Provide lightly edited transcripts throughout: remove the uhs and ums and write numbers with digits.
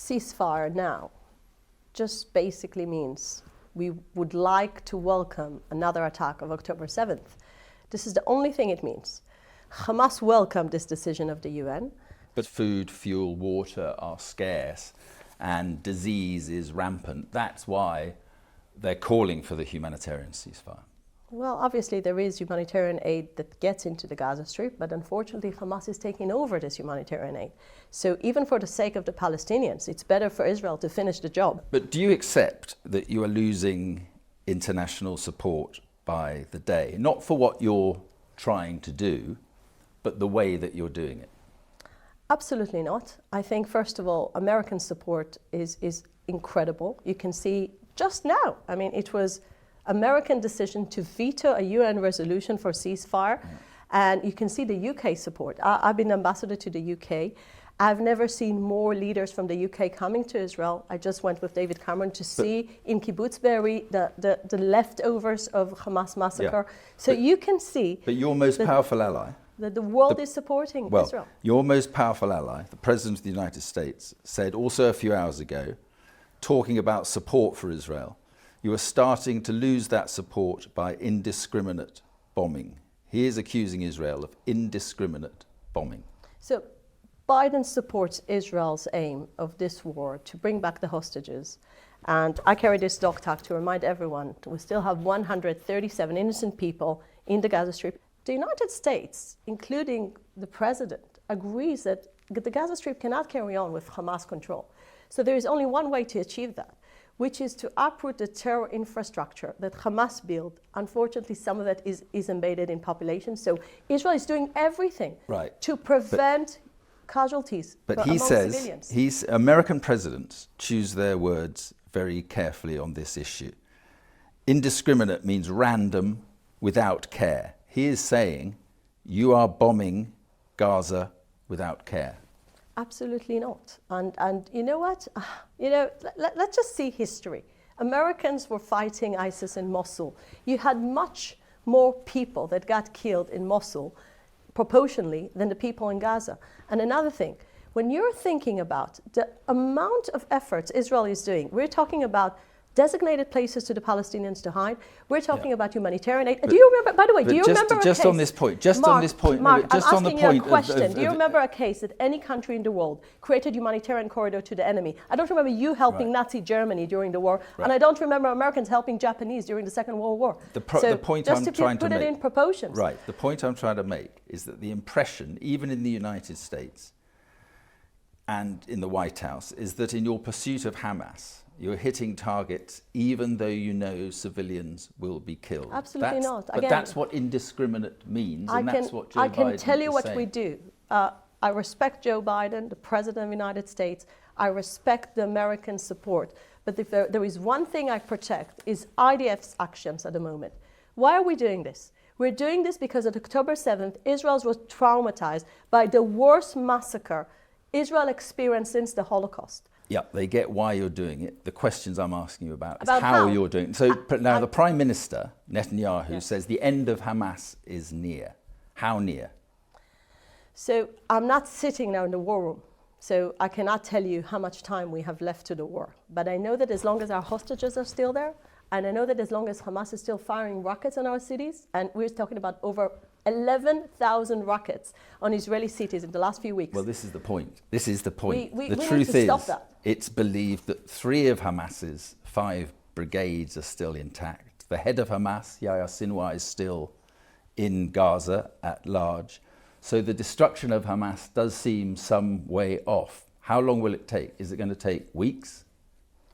ceasefire now just basically means we would like to welcome another attack of October 7th. This is the only thing it means. Hamas welcomed this decision of the UN. But food, fuel, water are scarce and disease is rampant. That's why they're calling for the humanitarian ceasefire. Well, obviously there is humanitarian aid that gets into the Gaza Strip, but unfortunately Hamas is taking over this humanitarian aid. So even for the sake of the Palestinians, it's better for Israel to finish the job. But do you accept that you are losing international support by the day? Not for what you're trying to do, but the way that you're doing it? Absolutely not. I think, first of all, American support is incredible. You can see just now, I mean, it was American decision to veto a UN resolution for ceasefire, and you can see the UK support. I've been ambassador to the UK. I've never seen more leaders from the UK coming to Israel. I just went with David Cameron to see in Kibbutz Be'eri the leftovers of Hamas massacre. Yeah. So you can see... But your most powerful ally... that the world is supporting Israel. Your most powerful ally, the President of the United States, said also a few hours ago, talking about support for Israel, you are starting to lose that support by indiscriminate bombing. He is accusing Israel of indiscriminate bombing. So Biden supports Israel's aim of this war to bring back the hostages. And I carry this dog tag to remind everyone we still have 137 innocent people in the Gaza Strip. The United States, including the president, agrees that the Gaza Strip cannot carry on with Hamas control. So there is only one way to achieve that, which is to uproot the terror infrastructure that Hamas built. Unfortunately, some of that is embedded in population. So Israel is doing everything to prevent casualties among civilians. American presidents choose their words very carefully on this issue. Indiscriminate means random, without care. He is saying, you are bombing Gaza without care. Absolutely not. And you know what? Let's just see history. Americans were fighting ISIS in Mosul. You had much more people that got killed in Mosul proportionally than the people in Gaza. And another thing, when you're thinking about the amount of efforts Israel is doing, we're talking about designated places to the Palestinians to hide. We're talking about humanitarian aid. Do you remember, by the way, do you remember a case? Just on this point, Mark, I'm asking you a question. Do you remember a case that any country in the world created humanitarian corridor to the enemy? I don't remember you helping Nazi Germany during the war, and I don't remember Americans helping Japanese during the Second World War. The point I'm trying to make. Put it in proportions. Right. The point I'm trying to make is that the impression, even in the United States and in the White House, is that in your pursuit of Hamas, you're hitting targets even though you know civilians will be killed. Absolutely not. But that's what indiscriminate means, and that's what Joe Biden is saying. I can tell you what we do. I respect Joe Biden, the President of the United States. I respect the American support. But if there is one thing I protect, is IDF's actions at the moment. Why are we doing this? We're doing this because on October 7th, Israel was traumatized by the worst massacre Israel experienced since the Holocaust. Yeah, they get why you're doing it. The questions I'm asking you about is how you're doing it. So now the Prime Minister, Netanyahu, says the end of Hamas is near. How near? So I'm not sitting now in the war room, so I cannot tell you how much time we have left to the war. But I know that as long as our hostages are still there, and I know that as long as Hamas is still firing rockets on our cities, and we're talking about over 11,000 rockets on Israeli cities in the last few weeks. Well, this is the point. This is the point. We the need truth to is, stop that. It's believed that 3 of Hamas's 5 brigades are still intact. The head of Hamas, Yahya Sinwar, is still in Gaza at large. So the destruction of Hamas does seem some way off. How long will it take? Is it going to take weeks?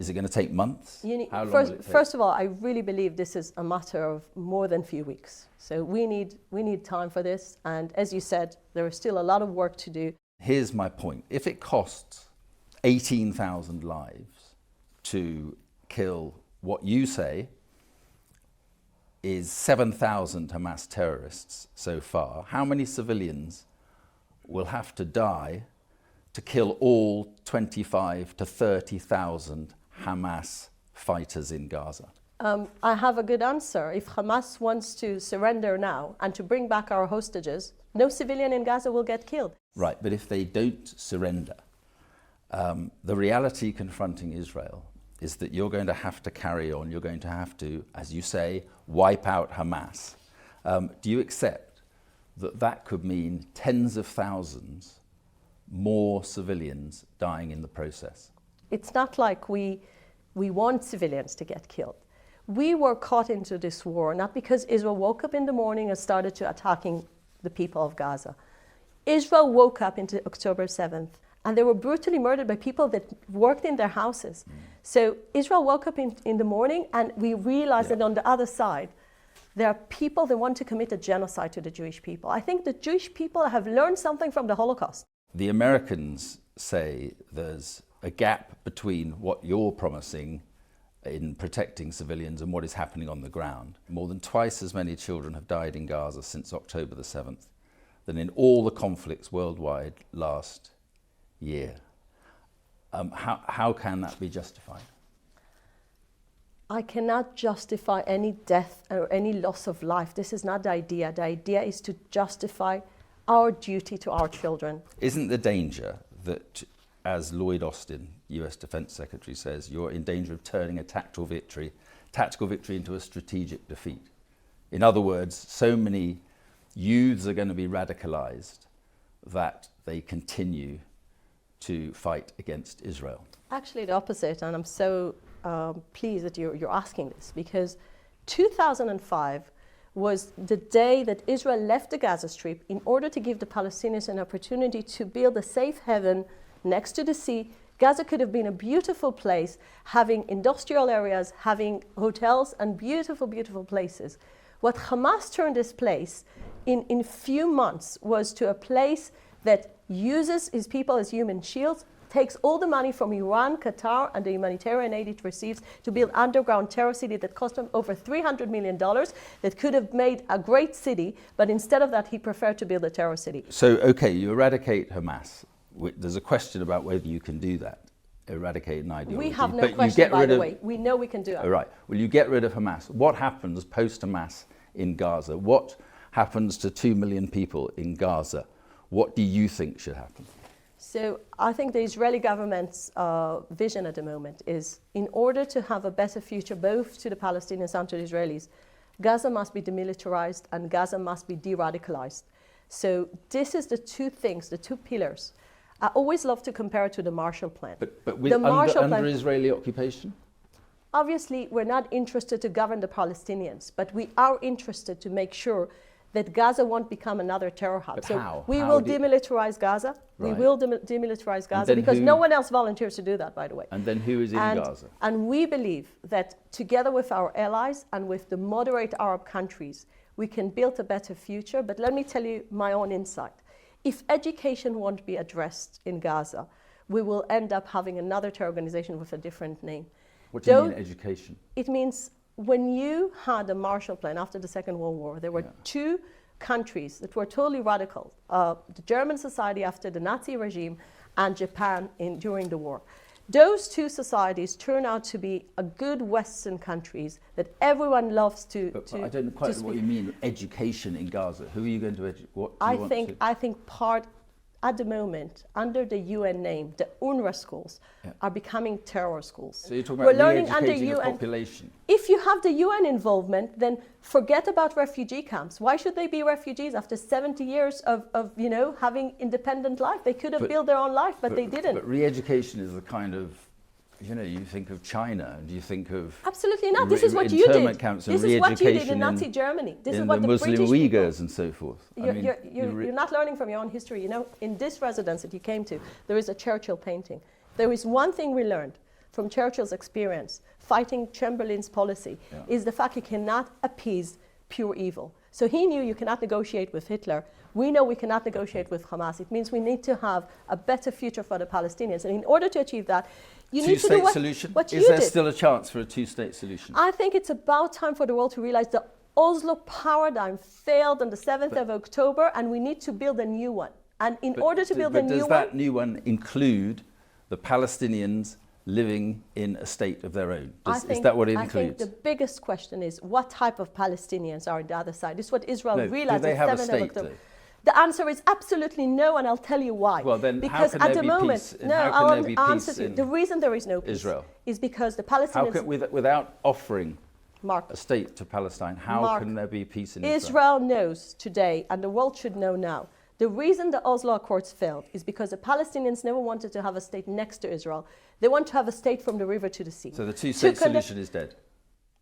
Is it going to take months? How long will it take? First of all, I really believe this is a matter of more than a few weeks. So we need time for this. And as you said, there is still a lot of work to do. Here's my point. If it costs 18,000 lives to kill what you say is 7,000 Hamas terrorists so far, how many civilians will have to die to kill all 25 to 30,000 Hamas fighters in Gaza? I have a good answer. If Hamas wants to surrender now and to bring back our hostages, no civilian in Gaza will get killed. Right, but if they don't surrender, The reality confronting Israel is that you're going to have to carry on, you're going to have to, as you say, wipe out Hamas. Do you accept that that could mean tens of thousands more civilians dying in the process? It's not like we want civilians to get killed. We were caught into this war not because Israel woke up in the morning and started to attacking the people of Gaza. Israel woke up into October 7th and they were brutally murdered by people that worked in their houses. So Israel woke up in the morning and we realized that on the other side, there are people that want to commit a genocide to the Jewish people. I think the Jewish people have learned something from the Holocaust. The Americans say there's a gap between what you're promising in protecting civilians and what is happening on the ground. More than twice as many children have died in Gaza since October the 7th than in all the conflicts worldwide last year. How can that be justified? I cannot justify any death or any loss of life. This is not the idea. The idea is to justify our duty to our children. Isn't the danger that, as Lloyd Austin, US Defense Secretary, says, you're in danger of turning a tactical victory into a strategic defeat? In other words, so many youths are going to be radicalized that they continue to fight against Israel. Actually, the opposite, and I'm so pleased that you're asking this, because 2005 was the day that Israel left the Gaza Strip in order to give the Palestinians an opportunity to build a safe haven next to the sea. Gaza could have been a beautiful place, having industrial areas, having hotels and beautiful, beautiful places. What Hamas turned this place in few months was to a place that uses his people as human shields, takes all the money from Iran, Qatar, and the humanitarian aid it receives to build underground terror city that cost him over $300 million, that could have made a great city, but instead of that, he preferred to build a terror city. So, okay, you eradicate Hamas. There's a question about whether you can do that, eradicate an ideology. We have no question, by the way. We know we can do it. All right. Well, you get rid of Hamas. What happens post-Hamas in Gaza? What happens to 2 million people in Gaza? What do you think should happen? So I think the Israeli government's vision at the moment is, in order to have a better future both to the Palestinians and to the Israelis, Gaza must be demilitarized and Gaza must be de-radicalized. So this is the two things, the two pillars. I always love to compare it to the Marshall Plan. But with under Israeli occupation? Obviously, we're not interested to govern the Palestinians, but we are interested to make sure that Gaza won't become another terror hub. But so how? We will demilitarize Gaza. Right. We will demilitarize Gaza because no one else volunteers to do that, by the way. And then who is in Gaza? And we believe that together with our allies and with the moderate Arab countries, we can build a better future. But let me tell you my own insight. If education won't be addressed in Gaza, we will end up having another terror organization with a different name. What do you mean, education? It means when you had a Marshall Plan after the Second World War, there were two countries that were totally radical, the German society after the Nazi regime and Japan during the war. Those two societies turn out to be a good Western countries that everyone loves to But I don't quite know what you mean, education in Gaza. Who are you going to educate? What do you want to? I think part, at the moment, under the UN name, the UNRWA schools are becoming terror schools. So you're talking about re-educating the population? If you have the UN involvement, then forget about refugee camps. Why should they be refugees after 70 years of having independent life? They could have built their own life, but they didn't. But re-education is the kind of, you think of China, and you think of... Absolutely not. This is what you did. Camps this is what you did in Nazi Germany. This is what the Muslim British Uyghurs people, and so forth. You're not learning from your own history. In this residence that you came to, there is a Churchill painting. There is one thing we learned from Churchill's experience, fighting Chamberlain's policy, is the fact you cannot appease pure evil. So he knew you cannot negotiate with Hitler. We know we cannot negotiate with Hamas. It means we need to have a better future for the Palestinians. And in order to achieve that, you need to do what you did. Is there still a chance for a two-state solution? I think it's about time for the world to realize the Oslo paradigm failed on the 7th of October, and we need to build a new one. And in order to build a new one... Does that new one include the Palestinians living in a state of their own? Is that what it includes? I think the biggest question is what type of Palestinians are on the other side. This is what Israel realized do they on have a 7th of state, October. though? The answer is absolutely no, and I'll tell you why. Well, then because how can at there the be moment, peace? no, How can I'll there be answer peace you. in The reason there is no peace Israel is because the How Palestinians. can, without offering Mark, a state to Palestine, how Mark, can there be peace in Israel knows today, and the world should know now, the reason the Oslo Accords failed is because the Palestinians never wanted to have a state next to Israel. They want to have a state from the river to the sea. So the two-state solution is dead.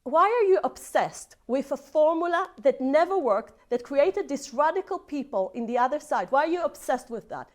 Why are you obsessed with a formula that never worked, that created these radical people in the other side? Why are you obsessed with that?